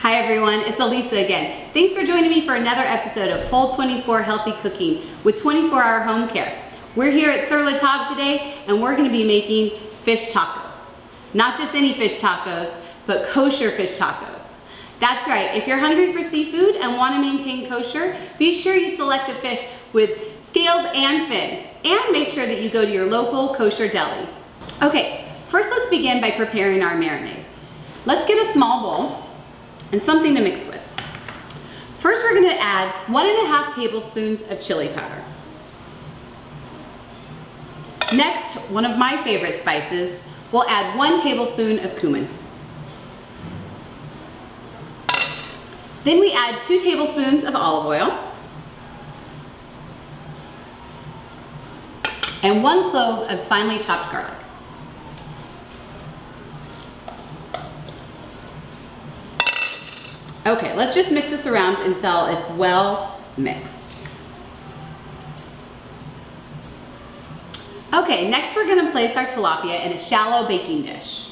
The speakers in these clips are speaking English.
Hi everyone, it's Alisa again. Thanks for joining me for another episode of Whole 24 Healthy Cooking with 24-hour home care. We're here at Sur La Table today and we're going to be making fish tacos. Not just any fish tacos, but kosher fish tacos. That's right, if you're hungry for seafood and want to maintain kosher, be sure you select a fish with scales and fins, and make sure that you go to your local kosher deli. Okay, first let's begin by preparing our marinade. Let's get a small bowl and something to mix with. First, we're gonna add 1.5 tablespoons of chili powder. Next, one of my favorite spices, we'll add 1 tablespoon of cumin. Then we add 2 tablespoons of olive oil and 1 clove of finely chopped garlic. Okay, let's just mix this around until it's well mixed. Okay, next we're gonna place our tilapia in a shallow baking dish.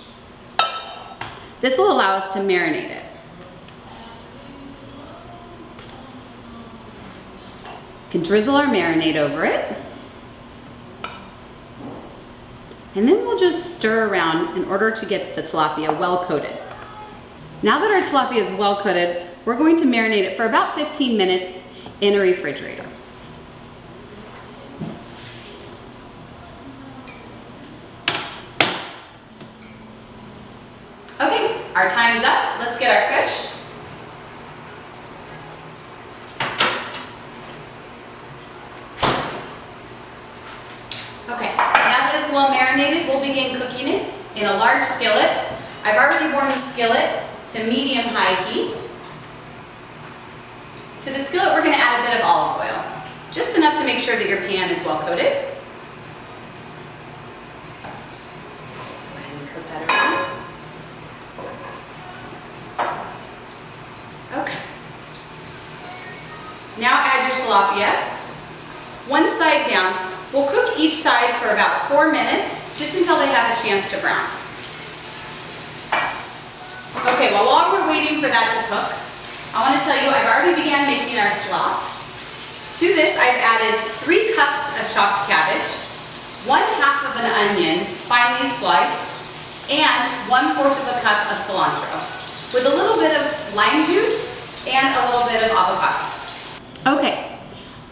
This will allow us to marinate it. You can drizzle our marinade over it. And then we'll just stir around in order to get the tilapia well coated. Now that our tilapia is well coated, we're going to marinate it for about 15 minutes in a refrigerator. Okay, our time's up. Let's get our fish. Okay, now that it's well marinated, we'll begin cooking it in a large skillet. I've already warmed the skillet to medium-high heat. To the skillet, we're going to add a bit of olive oil, just enough to make sure that your pan is well coated. Go ahead and coat that around. Okay. Now add your tilapia. One side down. We'll cook each side for about 4 minutes, just until they have a chance to brown. Okay, well while we're waiting for that to cook, I want to tell you I've already began making our slop. To this I've added 3 cups of chopped cabbage, 1/2 of an onion, finely sliced, and 1/4 of a cup of cilantro, with a little bit of lime juice and a little bit of avocado. Okay,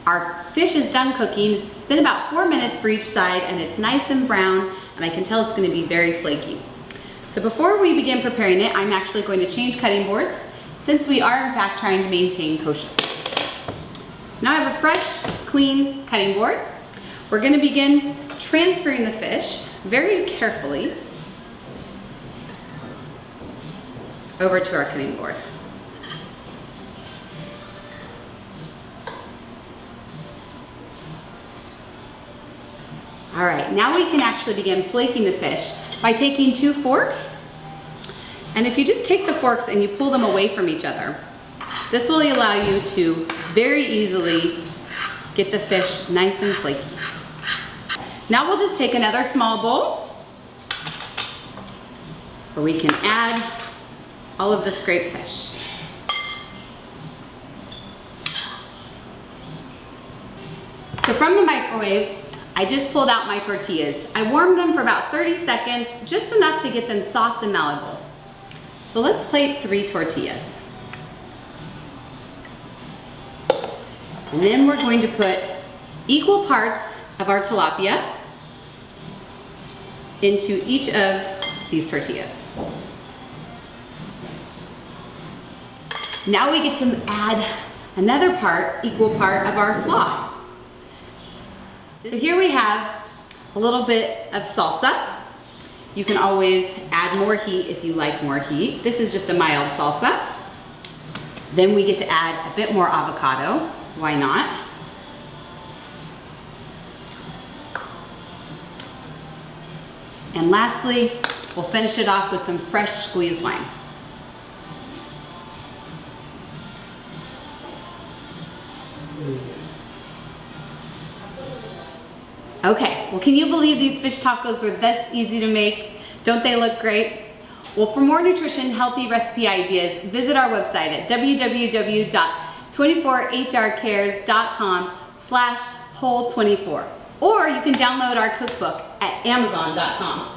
our fish is done cooking. It's been about 4 minutes for each side and it's nice and brown, and I can tell it's going to be very flaky. So before we begin preparing it, I'm actually going to change cutting boards since we are in fact trying to maintain kosher. So now I have a fresh, clean cutting board. We're going to begin transferring the fish very carefully over to our cutting board. All right, now we can actually begin flaking the fish by taking 2 forks. And if you just take the forks and you pull them away from each other, this will allow you to very easily get the fish nice and flaky. Now we'll just take another small bowl where we can add all of the scraped fish. So from the microwave, I just pulled out my tortillas. I warmed them for about 30 seconds, just enough to get them soft and malleable. So let's plate 3 tortillas. And then we're going to put equal parts of our tilapia into each of these tortillas. Now we get to add another equal part of our slaw. So here we have a little bit of salsa. You can always add more heat if you like more heat. This is just a mild salsa. Then we get to add a bit more avocado. Why not? And lastly, we'll finish it off with some fresh squeezed lime. Okay, well can you believe these fish tacos were this easy to make? Don't they look great? Well, for more nutrition, healthy recipe ideas, visit our website at www.24hrcares.com/whole24. Or you can download our cookbook at amazon.com.